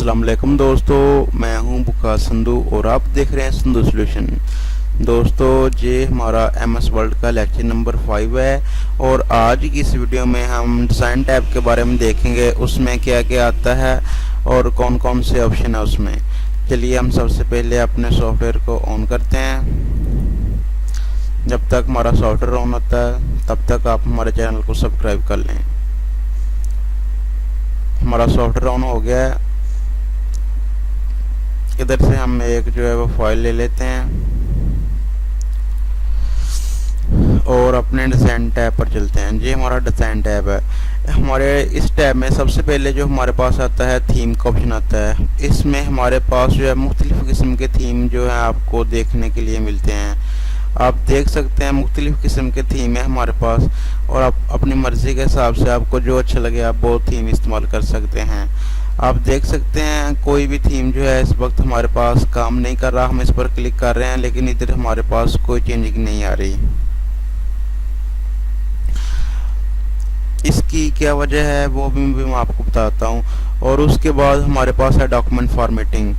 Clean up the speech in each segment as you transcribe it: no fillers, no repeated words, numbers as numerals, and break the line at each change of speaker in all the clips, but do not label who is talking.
अस्सलाम वालेकुम दोस्तों, मैं हूं बुका संधू और आप देख रहे हैं संधू सॉल्यूशन। दोस्तों, ये हमारा एमएस वर्ल्ड का लेक्चर नंबर 5 है और आज की इस वीडियो में हम डिज़ाइन टैब के बारे में देखेंगे, उसमें क्या क्या आता है और कौन कौन से ऑप्शन है उसमें। चलिए हम सबसे पहले अपने सॉफ्टवेयर को ऑन करते हैं। जब तक हमारा सॉफ्टवेयर ऑन होता है तब तक आप हमारे चैनल को सब्सक्राइब कर लें। हमारा सॉफ्टवेयर ऑन हो गया है। इधर से हम एक जो है वो फाइल ले लेते हैं और अपने डिज़ाइन टैब पर चलते हैं। ये हमारा डिज़ाइन टैब है। हमारे इस टैब में सबसे पहले जो हमारे पास आता है थीम का ऑप्शन आता है। इसमें हमारे पास जो है मुख्तलिफ़ किस्म के थीम जो है आपको देखने के लिए मिलते हैं। आप देख सकते हैं मुख्तलिफ़ किस्म के थीम है हमारे पास और आप अपनी मर्ज़ी के हिसाब से आपको जो अच्छा लगे आप वो थीम इस्तेमाल कर सकते हैं। आप देख सकते हैं कोई भी थीम जो है इस वक्त हमारे पास काम नहीं कर रहा। हम इस पर क्लिक कर रहे हैं लेकिन इधर हमारे पास कोई चेंजिंग नहीं आ रही। इसकी क्या वजह है वो भी मैं आपको बताता हूँ। और उसके बाद हमारे पास है डॉक्यूमेंट फॉर्मेटिंग।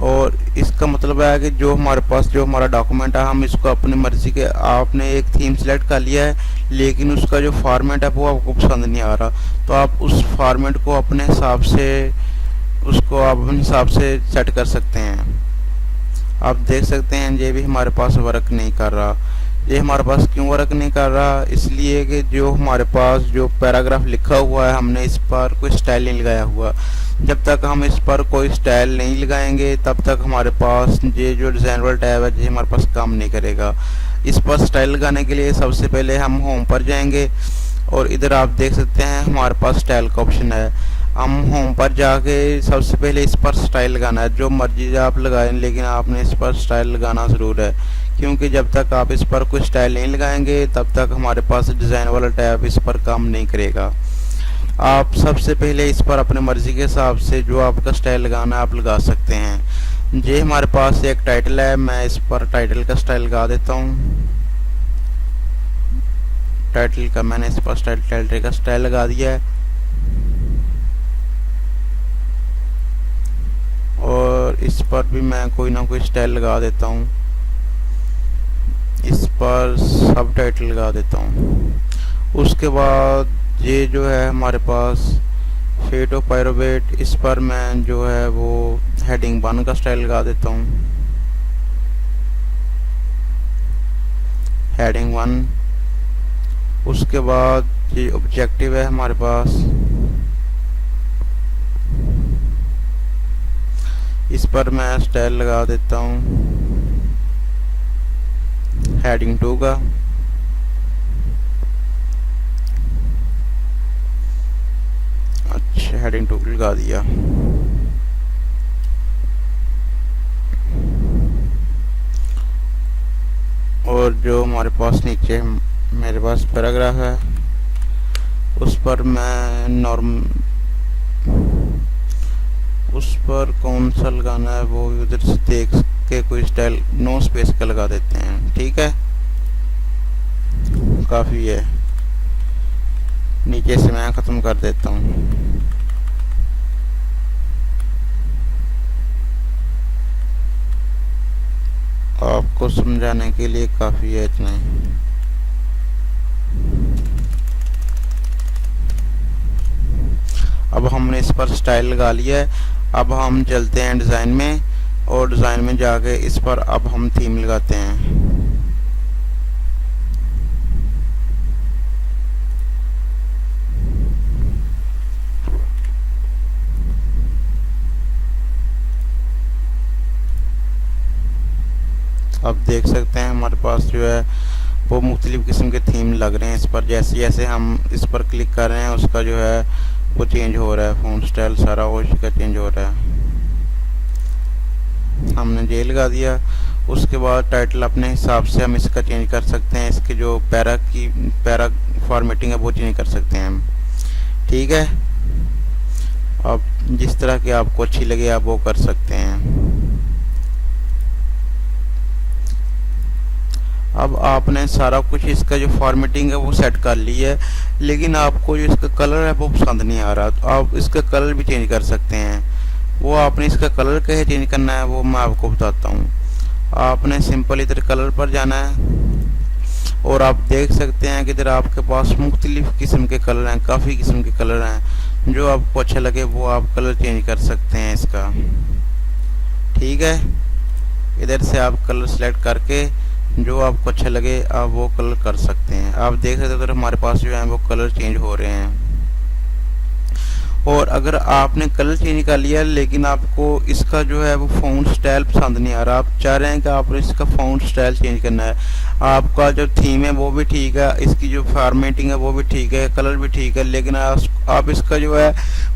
और इसका मतलब है कि जो हमारे पास जो हमारा डॉक्यूमेंट है हम इसको अपनी मर्ज़ी के, आपने एक थीम सेलेक्ट कर लिया है लेकिन उसका जो फॉर्मेट है वो आपको पसंद नहीं आ रहा, तो आप उस फॉर्मेट को अपने हिसाब से सेट कर सकते हैं। आप देख सकते हैं ये भी हमारे पास वर्क नहीं कर रहा। ये हमारे पास क्यों वर्क नहीं कर रहा? इसलिए कि जो हमारे पास जो पैराग्राफ लिखा हुआ है हमने इस पर कोई स्टाइल नहीं लगाया हुआ। जब तक हम इस पर कोई स्टाइल नहीं लगाएंगे तब तक हमारे पास ये जो डिज़ाइन वर्ल्ड टैब है ये हमारे पास काम नहीं करेगा। इस पर स्टाइल लगाने के लिए सबसे पहले हम होम पर जाएंगे और इधर आप देख सकते हैं हमारे पास स्टाइल का ऑप्शन है। हम होम पर जाके सबसे पहले इस पर स्टाइल लगाना है। जो मर्जी आप लगाएं लेकिन आपने इस पर स्टाइल लगाना ज़रूर है, क्योंकि जब तक आप इस पर कोई स्टाइल नहीं लगाएंगे तब तक हमारे पास डिज़ाइन वाला टैब इस पर काम नहीं करेगा। आप सबसे पहले इस पर अपने मर्ज़ी के हिसाब से जो आपका स्टाइल लगाना है आप लगा सकते हैं। ये हमारे पास एक टाइटल है, मैं इस पर टाइटल का स्टाइल लगा देता हूँ। टाइटल का मैंने इस पर टाइटल का स्टाइल लगा दिया है और इस पर भी मैं कोई ना कोई स्टाइल लगा देता हूँ। इस पर सब टाइटल लगा देता हूँ। उसके बाद ये जो है हमारे पास फेट ऑफ पायरोवेट, इस पर मैं जो है वो हेडिंग 1 का स्टाइल लगा देता हूँ। हेडिंग 1। उसके बाद ये ऑब्जेक्टिव है हमारे पास, इस पर मैं स्टाइल लगा देता हूँ हेडिंग 2 का। अच्छा, हेडिंग 2 लगा दिया। और जो हमारे पास नीचे मेरे पास पैराग्राफ है उस पर मैं उस पर कौन सा लगाना है वो उधर से देख के कोई स्टाइल नो स्पेस का लगा देते हैं। ठीक है, काफ़ी है। नीचे से मैं ख़त्म कर देता हूँ। आपको समझाने के लिए काफ़ी है इतना ही। अब हमने इस पर स्टाइल लगा लिया है। अब हम चलते हैं डिज़ाइन में और डिज़ाइन में जाके इस पर अब हम थीम लगाते हैं। अब देख सकते हैं हमारे पास जो है वो मुख्तलिफ़ किस्म के थीम लग रहे हैं इस पर। जैसे जैसे हम इस पर क्लिक कर रहे हैं उसका जो है वो चेंज हो रहा है, फ़ॉन्ट स्टाइल सारा वो इसका चेंज हो रहा है। हमने ये लगा दिया। उसके बाद टाइटल अपने हिसाब से हम इसका चेंज कर सकते हैं। इसके जो पैरा फॉर्मेटिंग है वो चेंज कर सकते हैं हम। ठीक है, अब जिस तरह की आपको अच्छी लगे आप वो कर सकते हैं। अब आपने सारा कुछ इसका जो फॉर्मेटिंग है वो सेट कर ली है, लेकिन आपको जो इसका कलर है वो पसंद नहीं आ रहा, तो आप इसका कलर भी चेंज कर सकते हैं। वो आपने इसका कलर कैसे चेंज करना है वो मैं आपको बताता हूँ। आपने सिंपल इधर कलर पर जाना है और आप देख सकते हैं कि इधर आपके पास मुख्तलिफ किस्म के कलर हैं, काफ़ी किस्म के कलर हैं। जो आपको अच्छा लगे वो आप कलर चेंज कर सकते हैं इसका। ठीक है, इधर से आप कलर सेलेक्ट करके जो आपको अच्छा लगे आप वो कलर कर सकते हैं। आप देख सकते हो इधर हमारे पास जो है वो कलर चेंज हो रहे हैं। और अगर आपने कलर चेंज कर लिया लेकिन आपको इसका जो है वो फ़ॉन्ट स्टाइल पसंद नहीं आ रहा, आप चाह रहे हैं कि आपने इसका फ़ॉन्ट स्टाइल चेंज करना है, आपका जो थीम है वो भी ठीक है, इसकी जो फॉर्मेटिंग है वो भी ठीक है, कलर भी ठीक है, लेकिन आप इसका जो है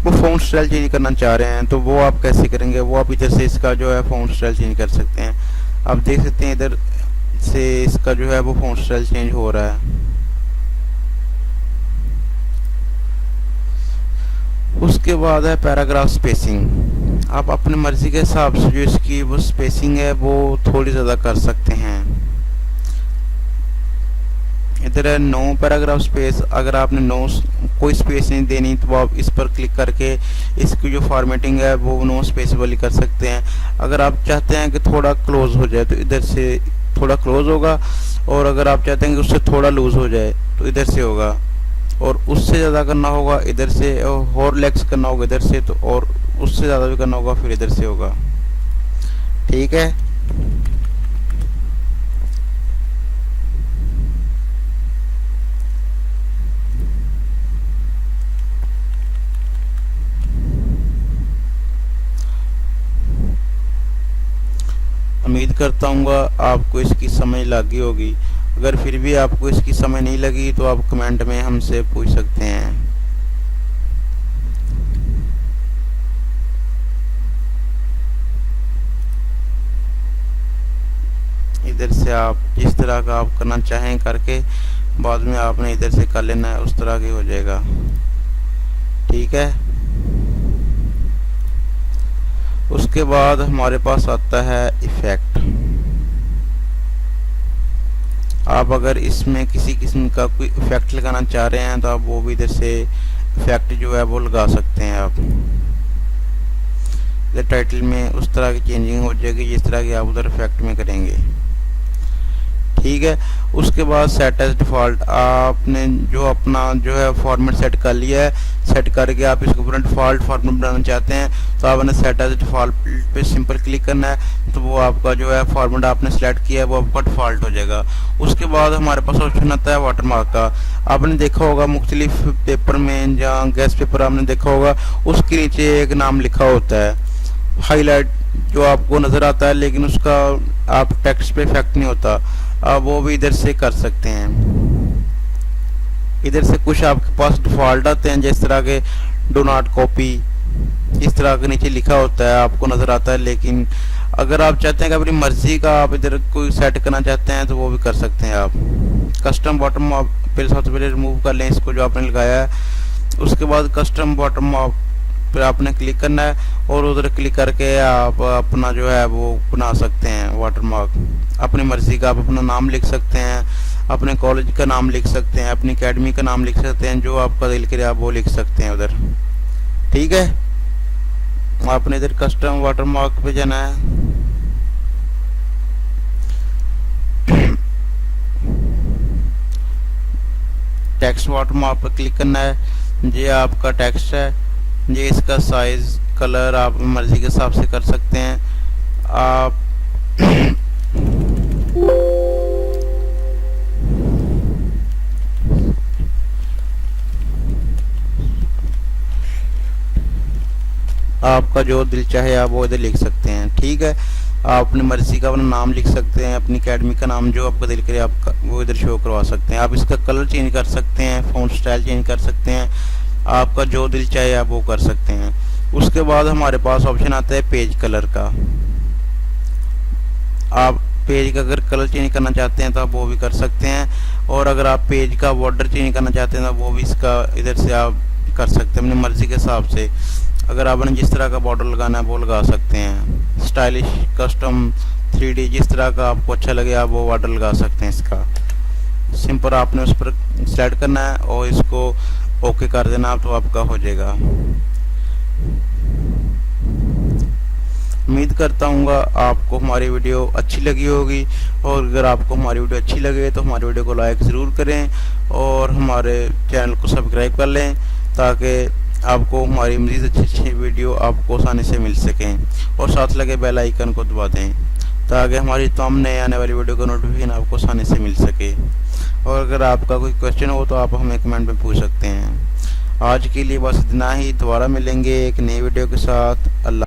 वो फ़ॉन्ट स्टाइल चेंज करना चाह रहे हैं, तो वो आप कैसे करेंगे? वो आप इधर से इसका जो है फ़ॉन्ट स्टाइल चेंज कर सकते हैं। आप देख सकते हैं इधर से इसका जो है वो फ़ॉन्ट स्टाइल चेंज हो रहा है। उसके बाद है पैराग्राफ स्पेसिंग। आप अपनी मर्ज़ी के हिसाब से जो इसकी वो स्पेसिंग है वो थोड़ी ज़्यादा कर सकते हैं। इधर है नो पैराग्राफ स्पेस। अगर आपने नो कोई स्पेस नहीं देनी तो आप इस पर क्लिक करके इसकी जो फॉर्मेटिंग है वो नो स्पेस वाली कर सकते हैं। अगर आप चाहते हैं कि थोड़ा क्लोज हो जाए तो इधर से थोड़ा क्लोज होगा, और अगर आप चाहते हैं कि उससे थोड़ा लूज हो जाए तो इधर से होगा, और उससे ज़्यादा करना होगा इधर से, और लेक्स करना होगा इधर से, तो और उससे ज़्यादा भी करना होगा फिर इधर से होगा। ठीक है, उम्मीद करता हूँ आपको इसकी समझ लगी होगी। अगर फिर भी आपको इसकी समझ नहीं लगी तो आप कमेंट में हमसे पूछ सकते हैं। इधर से आप जिस तरह का आप करना चाहें करके बाद में आपने इधर से कर लेना है, उस तरह की हो जाएगा। ठीक है, उसके बाद हमारे पास आता है इफ़ेक्ट। आप अगर इसमें किसी किस्म का कोई इफ़ेक्ट लगाना चाह रहे हैं तो आप वो भी इधर से इफ़ेक्ट जो है वो लगा सकते हैं। आप इधर टाइटल में उस तरह की चेंजिंग हो जाएगी जिस तरह की आप उधर इफ़ेक्ट में करेंगे। ठीक है, उसके बाद सेट एज डिफ़ॉल्ट। आपने जो अपना जो है फॉर्मेट सेट कर लिया है, सेट करके आप इसको पूरा डिफ़ॉल्ट फॉर्मेट बनाना चाहते हैं तो आपने सेट एज डिफ़ॉल्ट पे सिंपल क्लिक करना है, तो वो आपका जो है फॉर्मेट आपने सेलेक्ट किया है वो आपका डिफ़ॉल्ट हो जाएगा। उसके बाद हमारे पास ऑप्शन आता है वाटरमार्क का। आपने देखा होगा मुख्तलिफ पेपर में या गेस्ट पेपर आपने देखा होगा उसके नीचे एक नाम लिखा होता है हाईलाइट, जो आपको नज़र आता है लेकिन उसका आप टेक्स्ट पे इफेक्ट नहीं होता। आप वो भी इधर से कर सकते हैं। इधर से कुछ आपके पास डिफ़ॉल्ट आते हैं जिस तरह के डो नॉट कॉपी, इस तरह के नीचे लिखा होता है आपको नज़र आता है, लेकिन अगर आप चाहते हैं कि अपनी मर्ज़ी का आप इधर कोई सेट करना चाहते हैं तो वो भी कर सकते हैं। आप कस्टम बॉटम आप पहले सबसे पहले रिमूव कर लें इसको जो आपने लगाया है। उसके बाद कस्टम बॉटम आप फिर आपने क्लिक करना है और उधर क्लिक करके आप अपना जो है वो बना सकते हैं वाटरमार्क। अपनी मर्ज़ी का आप अपना नाम लिख सकते हैं, अपने कॉलेज का नाम लिख सकते हैं, अपनी एकेडमी का नाम लिख सकते हैं, जो आपका दिल करे आप वो लिख सकते हैं उधर। ठीक है, आपने इधर कस्टम वाटरमार्क पे जाना है। टेक्स्ट वाटरमार्क पर क्लिक करना है। ये आपका टेक्स्ट है, ये इसका साइज कलर आप मर्जी के हिसाब से कर सकते हैं। आप आपका जो दिल चाहे आप वो इधर लिख सकते हैं। ठीक है, आप अपनी मर्जी का अपना नाम लिख सकते हैं, अपनी एकेडमी का नाम जो आपका दिल करे आप वो इधर शो करवा सकते हैं। आप इसका कलर चेंज कर सकते हैं, फ़ॉन्ट स्टाइल चेंज कर सकते हैं, आपका जो दिल चाहे आप वो कर सकते हैं। उसके बाद हमारे पास ऑप्शन आता है पेज कलर का। आप पेज का अगर कलर चेंज करना चाहते हैं तो आप वो भी कर सकते हैं, और अगर आप पेज का बॉर्डर चेंज करना चाहते हैं तो वो भी इसका इधर से आप कर सकते हैं अपनी मर्ज़ी के हिसाब से। अगर आपने जिस तरह का बॉर्डर लगाना है वो लगा सकते हैं। स्टाइलिश, कस्टम, 3D जिस तरह का आपको अच्छा लगे आप वो बॉर्डर लगा सकते हैं। इसका सिंपल आपने उस पर सेलेक्ट करना है और इसको ओके कर देना तो आपका हो जाएगा। उम्मीद करता हूँ आपको हमारी वीडियो अच्छी लगी होगी, और अगर आपको हमारी वीडियो अच्छी लगे तो हमारी वीडियो को लाइक ज़रूर करें और हमारे चैनल को सब्सक्राइब कर लें, ताकि आपको हमारी मज़ीद अच्छी वीडियो आपको आसानी से मिल सकें, और साथ लगे बेल आइकन को दबा दें ताकि हमारी तमाम नए आने वाली वीडियो का नोटिफिकेशन आपको आसानी से मिल सके। और अगर आपका कोई क्वेश्चन हो तो आप हमें कमेंट में पूछ सकते हैं। आज के लिए बस इतना ही, दोबारा मिलेंगे एक नई वीडियो के साथ। अल्लाह।